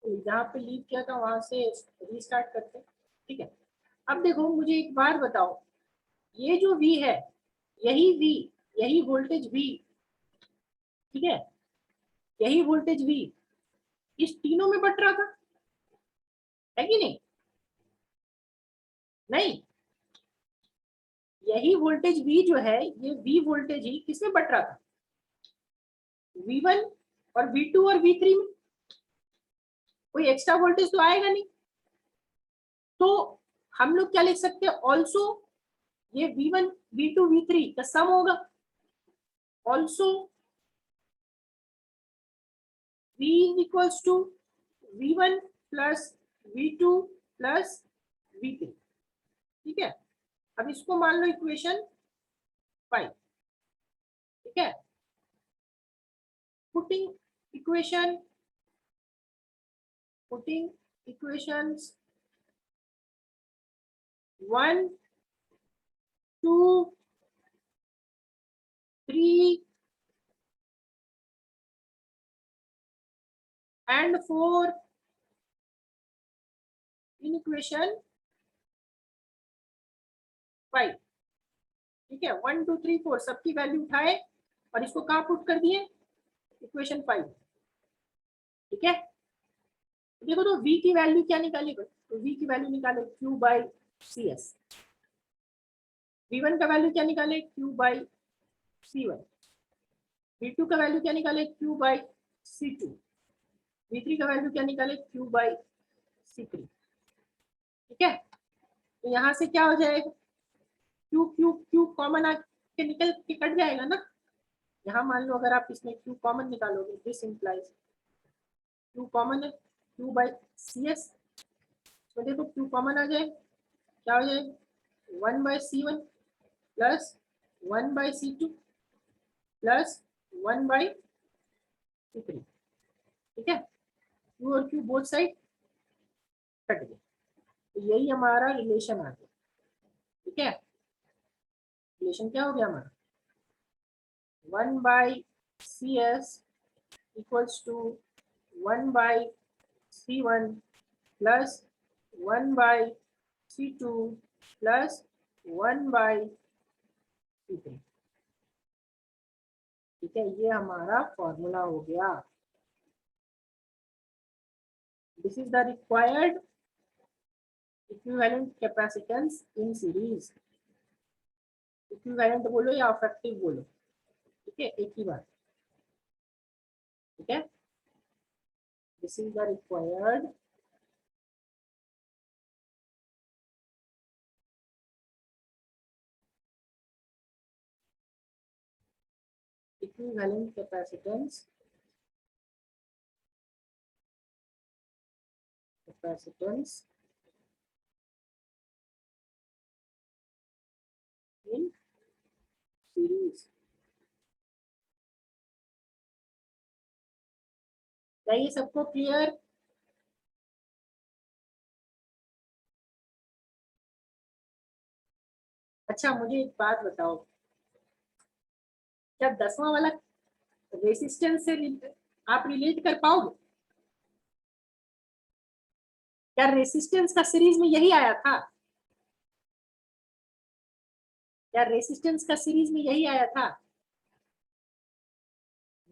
जहाँ पे लीव किया था वहां से रीस्टार्ट करते हैं। ठीक है, अब देखो मुझे एक बार बताओ, ये जो V है, यही V, यही वोल्टेज V, ठीक है, यही वोल्टेज V इस तीनों में बट रहा था, है कि नहीं? नहीं, यही वोल्टेज V जो है, ये V वोल्टेज ही किसमें बट रहा था? V1 और V2 और V3 में। कोई एक्स्ट्रा वोल्टेज तो आएगा नहीं। तो हम लोग क्या लिख सकते हैं? ऑल्सो ये V1 V2 V3 का सम होगा। Also V is equals to V1 plus V2 plus V3। ठीक है, अब इसको मान लो इक्वेशन 5। ठीक है, putting equations 1 2 3 and 4 in equation 5। ठीक है, 1 2 3 4 सबकी वैल्यू उठाए और इसको कहाँ पुट कर दिए? इक्वेशन 5। ठीक है, देखो तो V की वैल्यू क्या निकालेगा? तो V की वैल्यू निकाले Q बाई CS। V1 का वैल्यू क्या निकाले? Q by C1। V2 का वैल्यू क्या निकाले? Q by C2। V3 का वैल्यू क्या निकाले? Q by C3। ठीक है, तो यहाँ से क्या हो जाएगा? Q कॉमन आके निकल के कट जाएगा ना। यहाँ मान लो अगर आप इसमें Q कॉमन निकालोगे, दिस इंप्लाइज Q कॉमन है Q बाई CS। तो देखो Q कॉमन आ जाए, क्या हो जाएगा? 1 by C1 plus 1 by C2 plus 1 by C3। ठीक है, Q और Q बोथ साइड कट गए, तो यही हमारा रिलेशन आ गया। ठीक है, रिलेशन क्या हो गया हमारा? 1 by CS equals to 1 by C1 plus 1 by C2 plus 1 by C3। ठीक है, ये हमारा फॉर्मूला हो गया। This is the required equivalent capacitance in series. Equivalent बोलो या अफेक्टिव बोलो, ठीक है, एक ही बात। ठीक है, this is the required equivalent capacitance in series। क्या ये सबको क्लियर? अच्छा मुझे एक बात बताओ, क्या 10वां वाला रेसिस्टेंस से आप रिलेट कर पाओगे? क्या रेसिस्टेंस का सीरीज में यही आया था? क्या रेसिस्टेंस का सीरीज में यही आया था?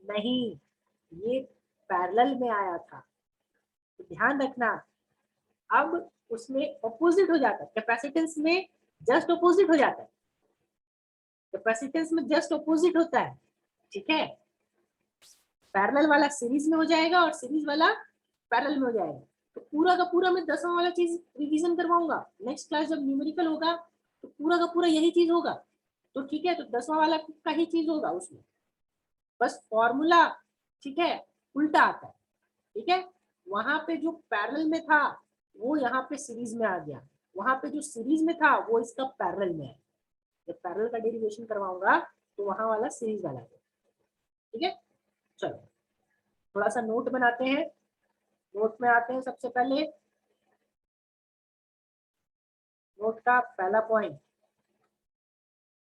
नहीं, ये पैरेलल में आया था। तो ध्यान रखना, अब उसमें अपोजिट हो जाता है, कैपेसिटेंस में जस्ट अपोजिट हो जाता है। कैपेसिटेंस में जस्ट अपोजिट होता है। ठीक है, पैरेलल वाला सीरीज में हो जाएगा और सीरीज वाला पैरेलल में हो जाएगा। तो पूरा का पूरा मैं 10वां वाला चीज रिवीजन करवाऊंगा नेक्स्ट क्लास जब न्यूमेरिकल होगा, तो पूरा का पूरा यही चीज होगा। तो ठीक है, तो 10वां वाला का ही चीज होगा उसमें, बस फॉर्मूला ठीक है उल्टा आता है। ठीक है, वहां पे जो पैरेलल में था वो यहाँ पे सीरीज में आ गया, वहां पे जो सीरीज में था वो इसका पैरेलल में है। जब पैरेलल का डेरिवेशन करवाऊंगा तो वहां वाला सीरीज वाला है। ठीक है, चलो थोड़ा सा नोट बनाते हैं। नोट में आते हैं, सबसे पहले नोट का पहला पॉइंट।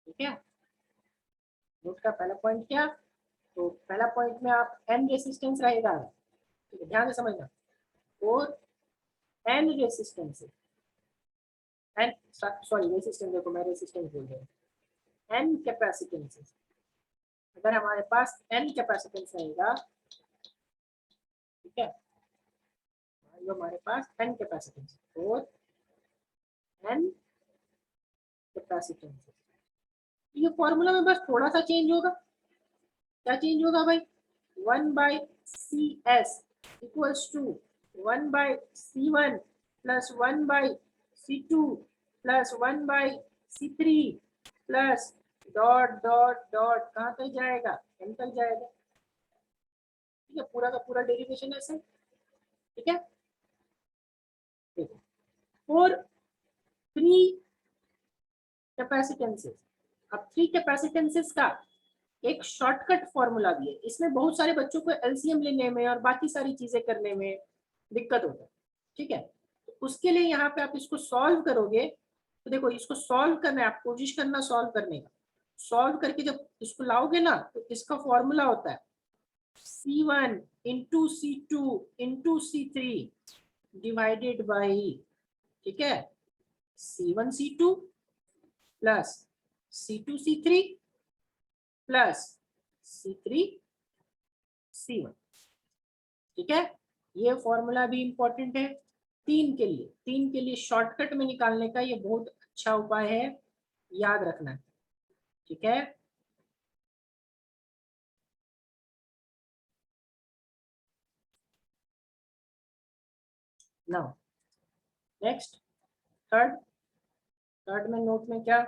ठीक है, नोट का पहला पॉइंट क्या? तो पहला पॉइंट में आप एन रेसिस्टेंस रहेगा। ठीक है, ध्यान से समझना। और n resistances, n sorry resistance, देखो मैं रेसिस्टेंस बोल रहा हूँ, n कैपेसिटेंसेस। अगर हमारे पास n कैपेसिटेंस रहेगा, ठीक है, मान लो हमारे पास n कैपेसिटेंस और n कैपेसिटेंसेस, ये फॉर्मूला में बस थोड़ा सा चेंज होगा। क्या चेंज होगा भाई? 1/CS equals to 1/C1 plus 1/C2 plus 1/C3 plus dot dot dot, कहाँ तक जाएगा? n तक जाएगा। ठीक है, पूरा का पूरा डेरिवेशन ऐसे, ठीक है। और 3 कैपेसिटेंसेस, अब 3 कैपेसिटेंसेस का एक शॉर्टकट फॉर्मूला भी है। इसमें बहुत सारे बच्चों को एलसीएम लेने में और बाकी सारी चीजें करने में दिक्कत होता है, ठीक है। तो उसके लिए यहाँ पे आप इसको सॉल्व करोगे, तो देखो इसको सॉल्व करना है, आप कोशिश करना सॉल्व करने का। सॉल्व करके जब इसको लाओगे ना, तो इसका फॉर्मूला होता है C1 into C2 into C3 divided by, ठीक है, C1 C2 plus C2 C3 plus C3 C1, ठीक है। ये फॉर्मूला भी इंपॉर्टेंट है 3 के लिए शॉर्टकट में निकालने का ये बहुत अच्छा उपाय है, याद रखना, ठीक है। नाउ नेक्स्ट, थर्ड में नोट में क्या,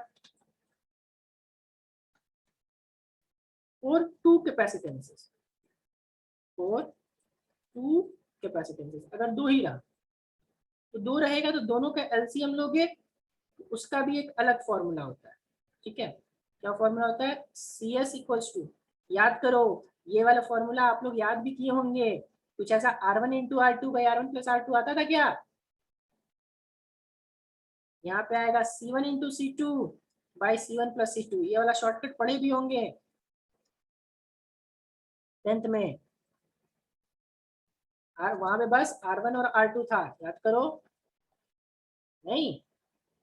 और 2 कैपेसिटेंसेस, और 2 कैपेसिटेंसेस, अगर 2 ही रहा तो 2 रहेगा तो दोनों का एलसीएम लोगे, तो उसका भी एक अलग फॉर्मूला होता है, ठीक है। क्या फॉर्मूला होता है? CS इक्वल्स टू, याद करो, ये वाला फॉर्मूला आप लोग याद भी किए होंगे, कुछ ऐसा R1 into R2 by R1 plus R2 आता था क्या? यहाँ पे आएगा C1 into C2 by C1 plus C2, ये वाला शॉर्टकट पढ़े भी होंगे 10th में। वहां पे बस R1 और R2 था, याद करो, नहीं,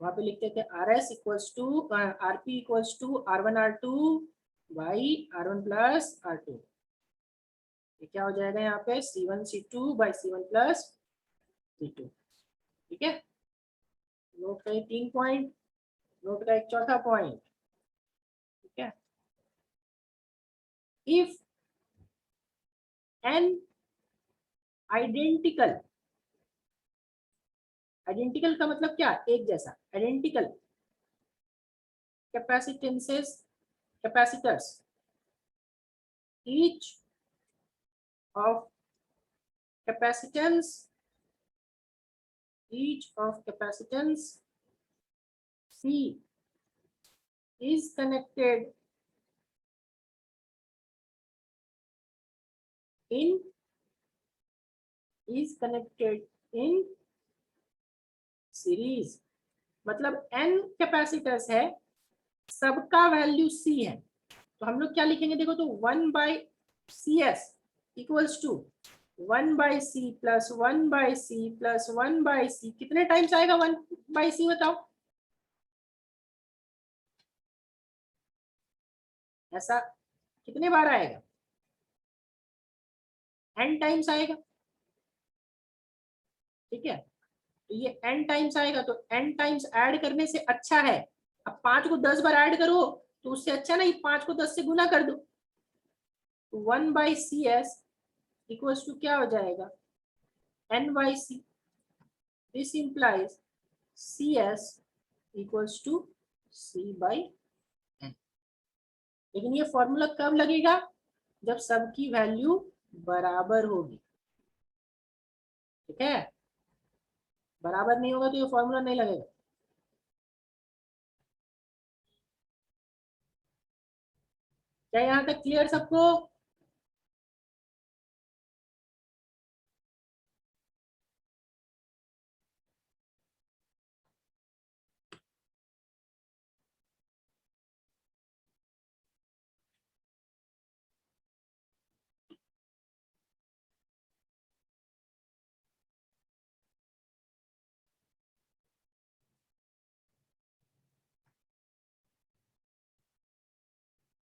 वहां पे लिखते थे RS equals to RP equals to R1 R2 by R1 plus R2। ये क्या हो जाएगा यहाँ पे? C1 C2 by C1 plus C2, ठीक है। नोट का ये 3 पॉइंट, नोट का एक चौथा पॉइंट, ठीक है। इफ एन आइडेंटिकल, आइडेंटिकल का मतलब क्या? एक जैसा, identical capacitances, capacitors, each of capacitance, each of capacitance C is connected in, is connected in series. मतलब n कैपेसिटर्स है, सबका वैल्यू C है, तो हम लोग क्या लिखेंगे देखो, तो 1/CS equals to 1/C plus 1/C plus 1/C, कितने टाइम्स आएगा 1/C बताओ? ऐसा कितने बार आएगा? n टाइम्स आएगा, ठीक है। तो ये n टाइम्स आएगा, तो n टाइम्स ऐड करने से अच्छा है, अब 5 को 10 बार ऐड करो तो उससे अच्छा नहीं 5 को 10 से गुना कर दो, तो 1/CS इक्वल्स टू क्या हो जाएगा? n/C। This implies CS equals to C/n। लेकिन ये फॉर्मूला कब लगेगा? जब सबकी वैल्यू बराबर होगी, ठीक है। बराबर नहीं होगा तो ये फॉर्मूला नहीं लगेगा। क्या यहाँ तक क्लियर सबको?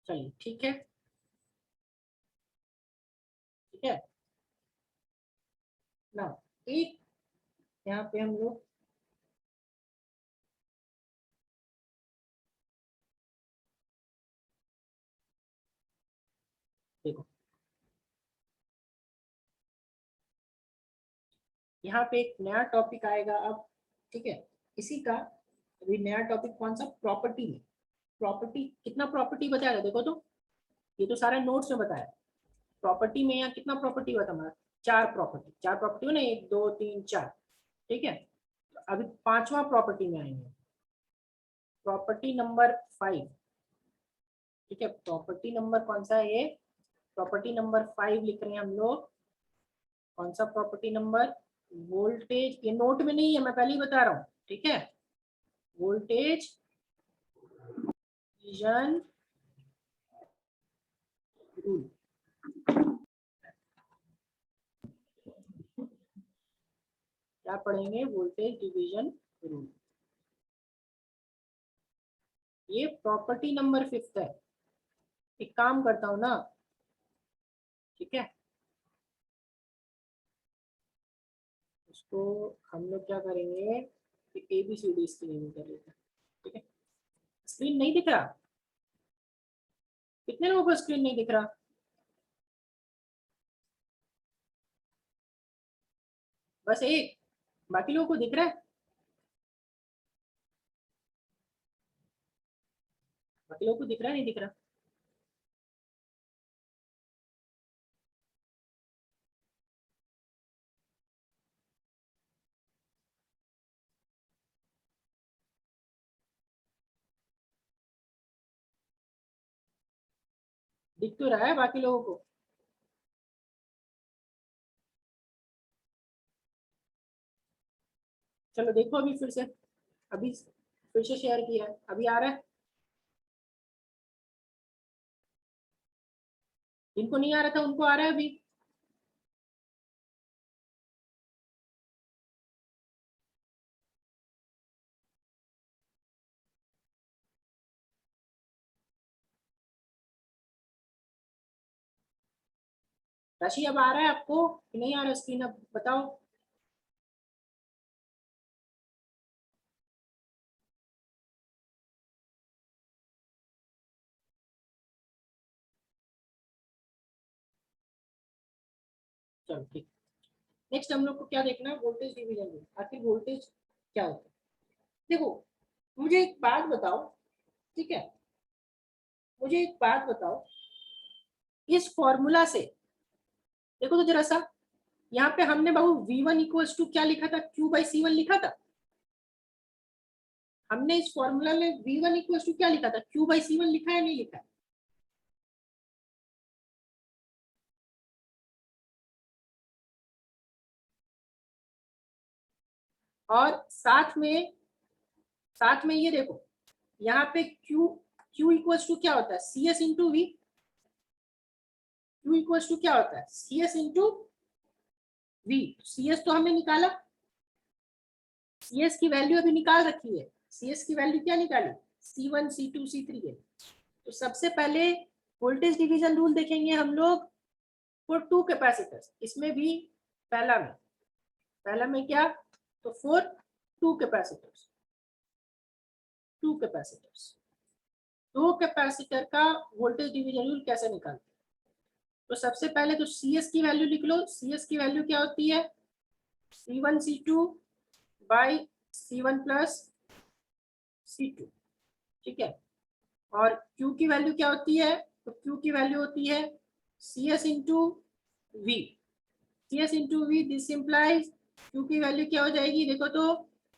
चलिए ठीक है, ठीक है ना। एक यहाँ पे हम लोग देखो, यहाँ पे एक नया टॉपिक आएगा अब, ठीक है। इसी का अभी नया टॉपिक कौन सा, प्रॉपर्टी में। प्रॉपर्टी कितना प्रॉपर्टी बताया था देखो तो, ये तो सारा नोट्स में बताया। प्रॉपर्टी में यहाँ कितना प्रॉपर्टी हुआ था हमारा, चार प्रॉपर्टी, चार प्रॉपर्टी हो ना, एक दो तीन चार, ठीक है। तो अभी पांचवा प्रॉपर्टी में आएंगे, प्रॉपर्टी नंबर 5, ठीक है। प्रॉपर्टी नंबर कौन सा है ये, प्रॉपर्टी नंबर 5 लिख रहे हैं हम लोग। कौन सा प्रॉपर्टी नंबर, वोल्टेज, ये नोट में नहीं है, मैं पहले ही बता रहा हूँ, ठीक है। वोल्टेज डिवीजन रूल, क्या पढ़ेंगे, वोल्टेज डिवीजन रूल। ये प्रॉपर्टी नंबर 5 है। एक काम करता हूँ ना, ठीक है, इसको हम लोग क्या करेंगे कि ABCD स्क्रीन कर लेते हैं, ठीक है। स्क्रीन नहीं दिख रहा, कितने लोगों को स्क्रीन नहीं दिख रहा, बस एक, बाकी लोगों को दिख रहा है, बाकी लोगों को दिख रहा है नहीं दिख रहा। दिख तो रहा है बाकी लोगों को। चलो देखो अभी फिर से, अभी फिर से शेयर किया है, अभी आ रहा है। जिनको नहीं आ रहा था उनको आ रहा है अभी। राशि अब आ रहा है आपको कि नहीं आ रहा स्क्रीन, अब बताओ। चलो ठीक, नेक्स्ट हम लोग को क्या देखना है, वोल्टेज डिवीजन रूल। आखिर वोल्टेज क्या होता है, देखो मुझे एक बात बताओ, ठीक है, मुझे एक बात बताओ, इस फॉर्मूला से देखो तो जरा सा, यहाँ पे हमने बाबू V1 इक्वल्स टू क्या लिखा था, Q/C1 लिखा था। हमने इस फॉर्मूला में V1 इक्वल्स टू क्या लिखा था, Q/C1 लिखा है नहीं लिखा है। और साथ में ये देखो, यहाँ पे Q इक्वल्स टू क्या होता है, CS into V। Q equals to क्या होता है, CS इंटू V। CS तो हमने निकाला, CS की वैल्यू अभी निकाल रखी है। CS की वैल्यू क्या निकाली, C1 C2 C3 है। तो सबसे पहले वोल्टेज डिवीजन रूल देखेंगे हम लोग फॉर टू कैपेसिटर्स। इसमें भी पहला में क्या, तो for two capacitors, two capacitors, दो कैपेसिटर का वोल्टेज डिवीजन रूल कैसे निकालते हैं। तो सबसे पहले तो CS की वैल्यू लिख लो। CS की वैल्यू क्या होती है, C1 C2 by C1 plus C2, ठीक है। और Q की वैल्यू क्या होती है, तो Q की वैल्यू होती है CS into V। CS into V, this implies Q की वैल्यू क्या हो जाएगी, देखो तो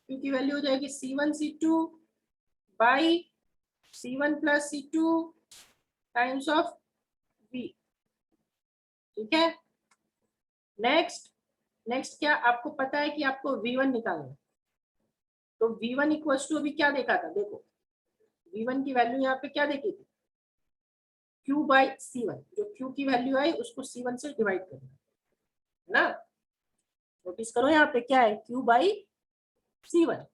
Q की वैल्यू हो जाएगी C1 C2 by C1 plus C2 times of V, ठीक है। नेक्स्ट क्या आपको पता है कि आपको V1 निकालना है। तो V1 इक्वल्स टू अभी क्या देखा था, देखो V1 की वैल्यू यहाँ पे क्या देखी थी, Q/C1। जो Q की वैल्यू आई उसको C1 से डिवाइड करना है ना। नोटिस करो यहाँ पे क्या है, Q/C1।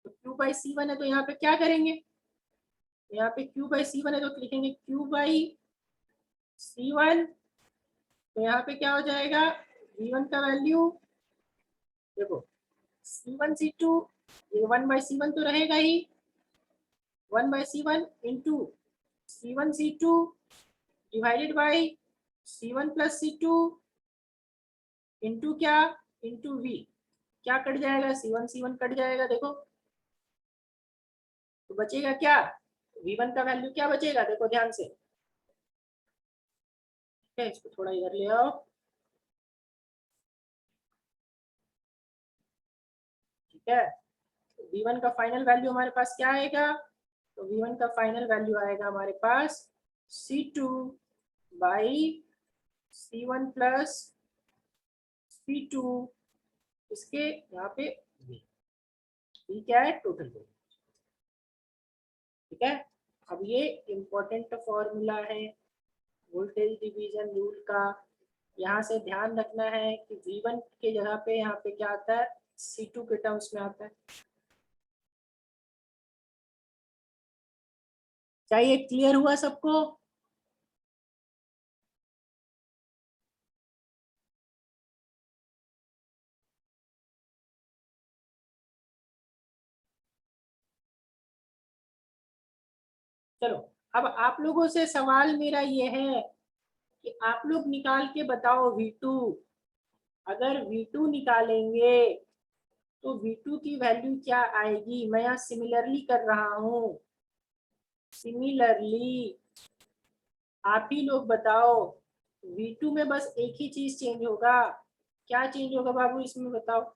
तो Q/C1 है तो यहाँ पे क्या करेंगे, यहाँ पे Q बाई C1 है तो लिखेंगे Q बाई C1। तो यहाँ पे क्या हो जाएगा, V1 का वैल्यू देखो C1 C2, ये 1 बाई C1 तो रहेगा ही, 1 by C1 into C1 C2 divided by C1 plus C2 into क्या, इंटू V। क्या कट जाएगा, C1 C1 कट जाएगा देखो, तो बचेगा क्या, V1 का वैल्यू क्या बचेगा, देखो ध्यान से। ठीक है, इसको थोड़ा इधर ले आओ। ठीक है, V1 का फाइनल वैल्यू हमारे पास क्या आएगा, तो V1 का फाइनल वैल्यू आएगा हमारे पास C2 by C1 plus C2, इसके यहाँ पे V क्या है, टोटल वैल्यू। ठीक है, अब ये इम्पोर्टेंट फॉर्मूला है वोल्टेज डिवीजन रूल का। यहाँ से ध्यान रखना है कि V1 के जगह पे यहाँ पे क्या आता है, C2 के टर्म्स में आता है। क्या ये क्लियर हुआ सबको? चलो, अब आप लोगों से सवाल मेरा ये है कि आप लोग निकाल के बताओ V2। अगर V2 निकालेंगे तो V2 की वैल्यू क्या आएगी, मैं यहाँ सिमिलरली कर रहा हूँ, सिमिलरली आप ही लोग बताओ। V2 में बस एक ही चीज चेंज होगा, क्या चेंज होगा बाबू इसमें बताओ।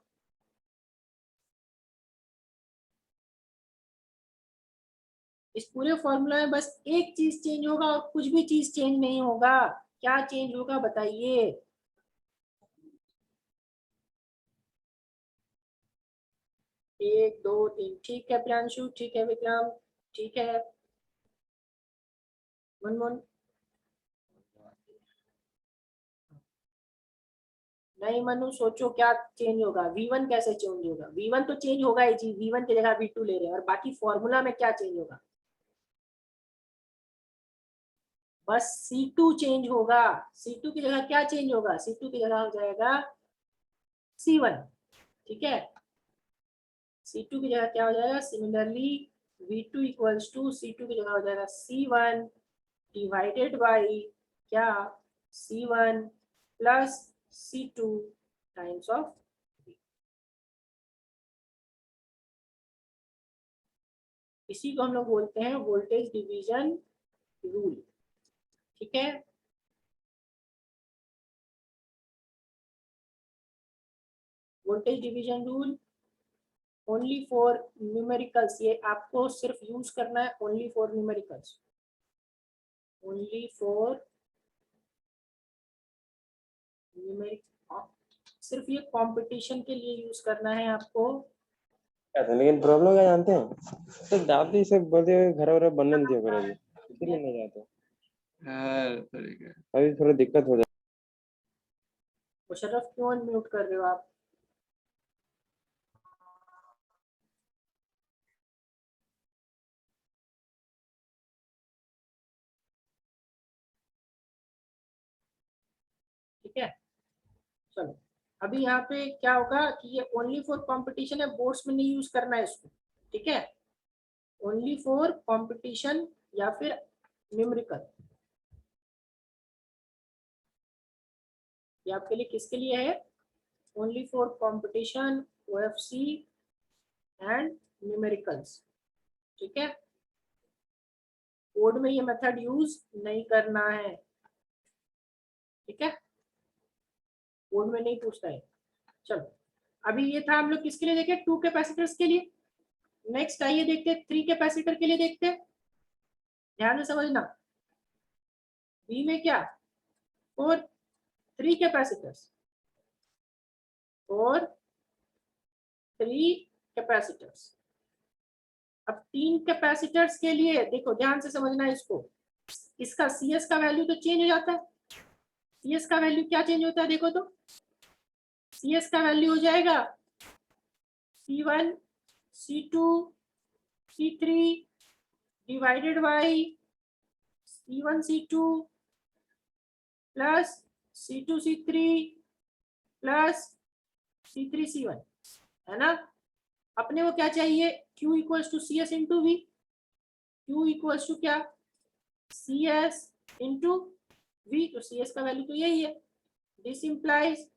इस पूरे फॉर्मूला में बस एक चीज चेंज होगा और कुछ भी चीज चेंज नहीं होगा। क्या चेंज होगा बताइए। 1 2 3, ठीक है प्रियांशु, ठीक है विक्रम, ठीक है मनमोहन। नहीं मनु, सोचो क्या चेंज होगा, V1 कैसे चेंज होगा, V1 तो चेंज होगा ही जी, V1 की जगह V2 ले रहे हैं, और बाकी फॉर्मूला में क्या चेंज होगा, बस C2 चेंज होगा। C2 की जगह क्या चेंज होगा, C2 की जगह हो जाएगा C1। ठीक है, C2 की जगह क्या हो जाएगा, similarly V2 equals to C2 की जगह हो जाएगा C1 डिवाइडेड बाई क्या, C1 plus C2 times of. इसी को हम लोग बोलते हैं वोल्टेज डिवीजन रूल। ठीक है, voltage division rule only for numericals, ये आपको सिर्फ यूज करना है only for numericals, only for numeric, सिर्फ ये कंपटीशन के लिए यूज करना है आपको। लेकिन प्रॉब्लम क्या जानते हैं, तो दादी से बोलते घर वाले बनने नहीं दिया करेगी, इसीलिए नहीं जाते। अभी थोड़ा दिक्कत हो जाए। मुशर्रफ क्यों अनम्यूट कर रहे हो आप? ठीक है, चलो अभी यहाँ पे क्या होगा कि ये ओनली फॉर कंपटीशन है, बोर्ड्स में नहीं यूज करना है इसको। ठीक है, ओनली फॉर कंपटीशन या फिर न्यूमेरिकल, ये आपके लिए किसके लिए है, only for competition, OFC and numericals. ठीक है, कोड में ये मेथड यूज नहीं करना है। ठीक है, कोड में नहीं पूछता है। चलो, अभी ये था हम लोग किसके लिए देखे, 2 कैपेसिटर्स के लिए। नेक्स्ट आइए देखते हैं 3 कैपेसिटर के लिए, देखते हैं, ध्यान से समझना। बी में क्या, 4 3 कैपेसिटर्स, 4 3 कैपेसिटर्स। अब 3 कैपेसिटर्स के लिए देखो ध्यान से समझना है इसको, इसका CS का वैल्यू तो चेंज हो जाता है। CS का वैल्यू क्या चेंज होता है देखो तो, CS का वैल्यू हो जाएगा C1 C2 C3 divided by C1 C2 plus C2 C3 plus C3 C1, है ना। अपने को क्या चाहिए, Q equals to C S into V. Q equals to क्या, सी एस इंटू वी, तो सी एस का वैल्यू तो यही है। This implies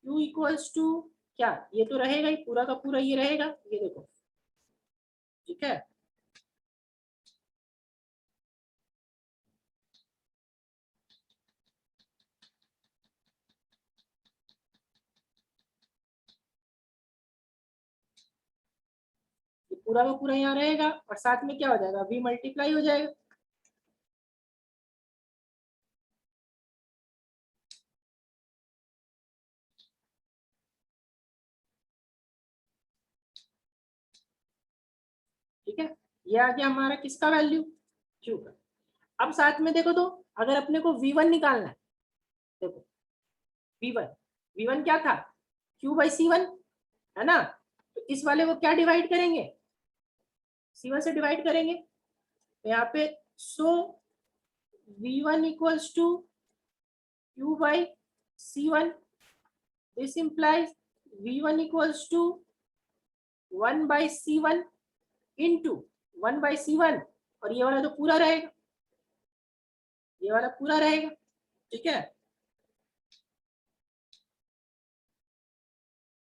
Q equals to क्या, ये तो रहेगा ही, पूरा का पूरा ये रहेगा, ये देखो, ठीक है। ये पूरा का पूरा यहाँ रहेगा और साथ में क्या हो जाएगा, V मल्टीप्लाई हो जाएगा। ठीक है, ये आ गया हमारा किसका वैल्यू, Q का। अब साथ में देखो तो, अगर अपने को V1 निकालना है, देखो V1, V1 क्या था, Q बाई C1, है ना। तो इस वाले को क्या डिवाइड करेंगे, C1 से डिवाइड करेंगे, तो यहाँ पे so V1 equals to Q by C1, this implies V1 equals to 1 by C1 into 1 by C1, और ये वाला तो पूरा रहेगा, ये वाला पूरा रहेगा, ठीक है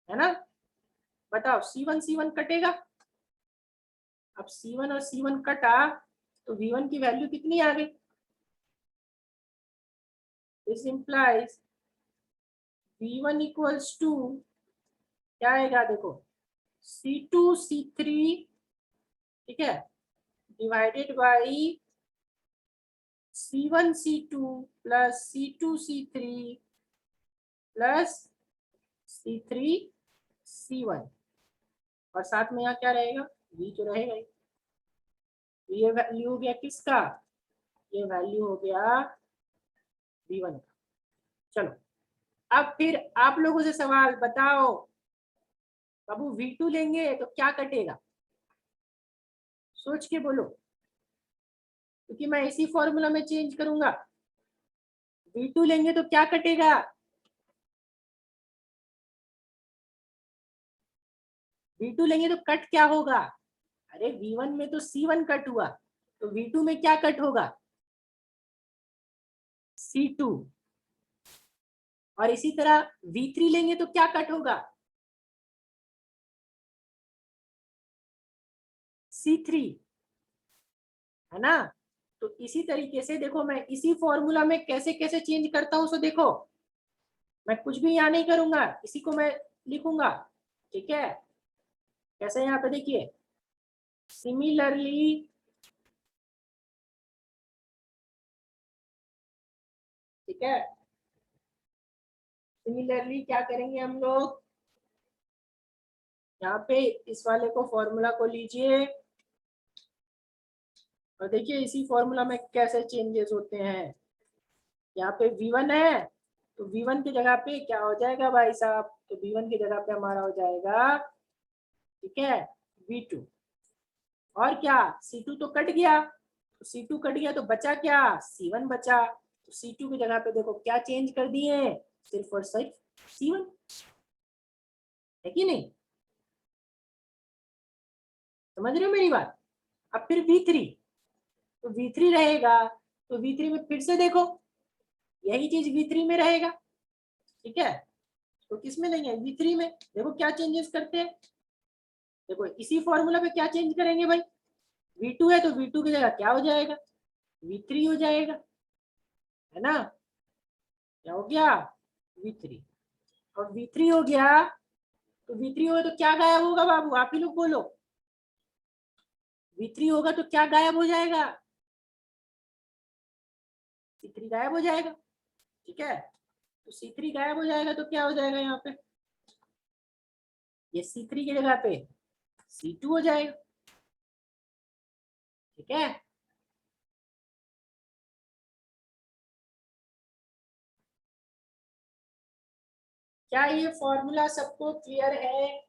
ना। बताओ C1 C1 कटेगा, अब C1 और C1 कटा तो V1 की वैल्यू कितनी आ गई, this implies V1 equals to क्या आएगा, देखो C2 C3, ठीक है, divided by C1 C2 plus C2 C3 plus C3 C1, और साथ में यहाँ क्या रहेगा, V तो रहेगा ही। ये वैल्यू हो गया किसका, ये वैल्यू हो गया V1 का। चलो अब फिर आप लोगों से सवाल, बताओ बाबू V2 लेंगे तो क्या कटेगा, सोच के बोलो, क्योंकि मैं इसी फॉर्मूला में चेंज करूंगा। V2 लेंगे तो क्या कटेगा, V2 लेंगे तो कट क्या होगा, अरे V1 में तो C1 कट हुआ, तो V2 में क्या कट होगा, C2, और इसी तरह V3 लेंगे तो क्या कट होगा, C3, है ना। तो इसी तरीके से देखो, मैं इसी फॉर्मूला में कैसे कैसे चेंज करता हूं, सो देखो मैं कुछ भी यहाँ नहीं करूंगा, इसी को मैं लिखूंगा, ठीक है। कैसे, यहाँ पे देखिए, सिमिलरली ठीक है, सिमिलरली क्या करेंगे हम लोग, यहाँ पे इस वाले को फॉर्मूला को लीजिए और देखिए इसी फॉर्मूला में कैसे चेंजेस होते हैं। यहाँ पे V1 है, तो V1 की जगह पे क्या हो जाएगा भाई साहब, तो V1 की जगह पे हमारा हो जाएगा, ठीक है, V2, और क्या C2 तो कट गया, तो C2 कट गया तो बचा क्या, C1 बचा, तो C2 की जगह पे देखो क्या चेंज कर दिए, सिर्फ और सिर्फ C1, है कि नहीं, समझ रहे हो मेरी बात। अब फिर V3, तो V3 रहेगा, तो V3 में फिर से देखो यही चीज V3 में रहेगा, ठीक है। तो किस में लेंगे, V3 में, देखो क्या चेंजेस करते हैं, देखो इसी फॉर्मूला पे क्या चेंज करेंगे भाई, V2 है तो V2 की जगह क्या हो जाएगा, V3 हो जाएगा, है ना। क्या हो गया, V3, और V3 हो गया, तो V3 होगा तो क्या गायब होगा बाबू, आप ही लोग बोलो, V3 होगा तो क्या गायब हो जाएगा, C3 गायब हो जाएगा, ठीक है। तो C3 गायब हो जाएगा तो क्या हो जाएगा, यहाँ पे ये C3 की जगह पे C2 हो जाएगा, ठीक है। क्या ये फॉर्मूला सबको क्लियर है,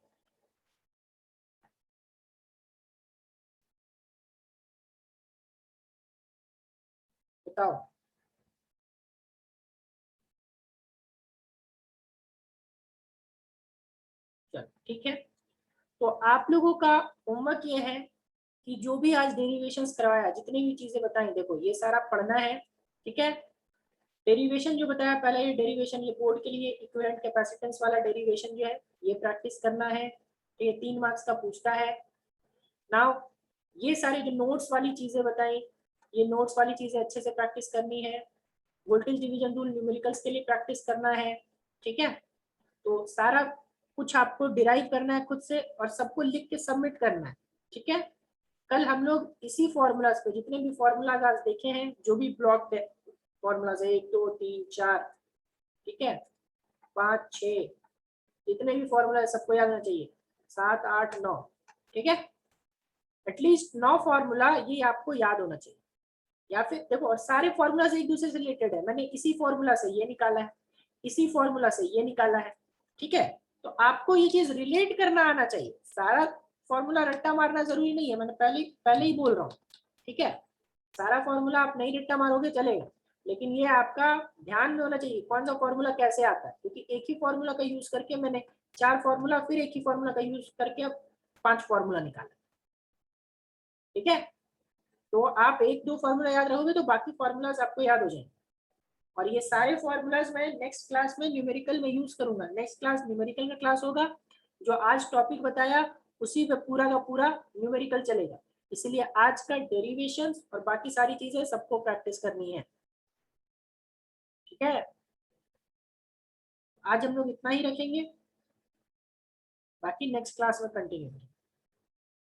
बताओ। चलो ठीक है, तो आप लोगों का होमवर्क ये है कि जो भी आज डेरिवेशंस करवाया, जितनी भी चीजें बताई, देखो ये सारा पढ़ना है, ठीक है। डेरिवेशन जो बताया पहले, ये डेरिवेशन ये बोर्ड के लिए इक्विवेलेंट कैपेसिटेंस वाला डेरिवेशन जो है ये प्रैक्टिस करना है, तो ये 3 मार्क्स का पूछता है। नाउ ये सारी जो नोट्स वाली चीजें बताई, ये नोट्स वाली चीजें अच्छे से प्रैक्टिस करनी है। वोल्टेज डिवीजन रूल न्यूमेरिकल्स के लिए प्रैक्टिस करना है, ठीक है। तो सारा कुछ आपको डिराइव करना है खुद से और सबको लिख के सबमिट करना है, ठीक है। कल हम लोग इसी फॉर्मूलाज पे, जितने भी फॉर्मूलाज आज देखे हैं, जो भी ब्लॉक फॉर्मूलाज है 1 2 3 4, ठीक है, 5 6, जितने भी फॉर्मूला है सबको याद होना चाहिए, 7 8 9, ठीक है। एटलीस्ट 9 फॉर्मूला ये आपको याद होना चाहिए। या फिर देखो, और सारे फॉर्मूला से एक दूसरे से रिलेटेड है, मैंने इसी फॉर्मूला से ये निकाला है, इसी फॉर्मूला से ये निकाला है, ठीक है। तो आपको ये चीज रिलेट करना आना चाहिए, सारा फॉर्मूला रट्टा मारना जरूरी नहीं है, मैंने पहले ही बोल रहा हूँ, ठीक है। सारा फॉर्मूला आप नहीं रट्टा मारोगे चलेगा, लेकिन ये आपका ध्यान में होना चाहिए कौन सा फॉर्मूला कैसे आता है, क्योंकि एक ही फॉर्मूला का यूज करके मैंने 4 फॉर्मूला, फिर एक ही फॉर्मूला का यूज करके अब 5 फॉर्मूला निकाला, ठीक है। तो आप 1 2 फॉर्मूला याद रखोगे तो बाकी फॉर्मूलाज आपको याद हो जाएंगे। और ये सारे फॉर्मूलाज मैं नेक्स्ट क्लास में न्यूमेरिकल में यूज करूंगा, नेक्स्ट क्लास न्यूमेरिकल का क्लास होगा, जो आज टॉपिक बताया उसी पे पूरा का पूरा न्यूमेरिकल चलेगा, इसलिए आज का डेरिवेशंस और बाकी सारी चीजें सबको प्रैक्टिस करनी है, ठीक है। आज हम लोग इतना ही रखेंगे, बाकी नेक्स्ट क्लास में कंटिन्यू करेंगे।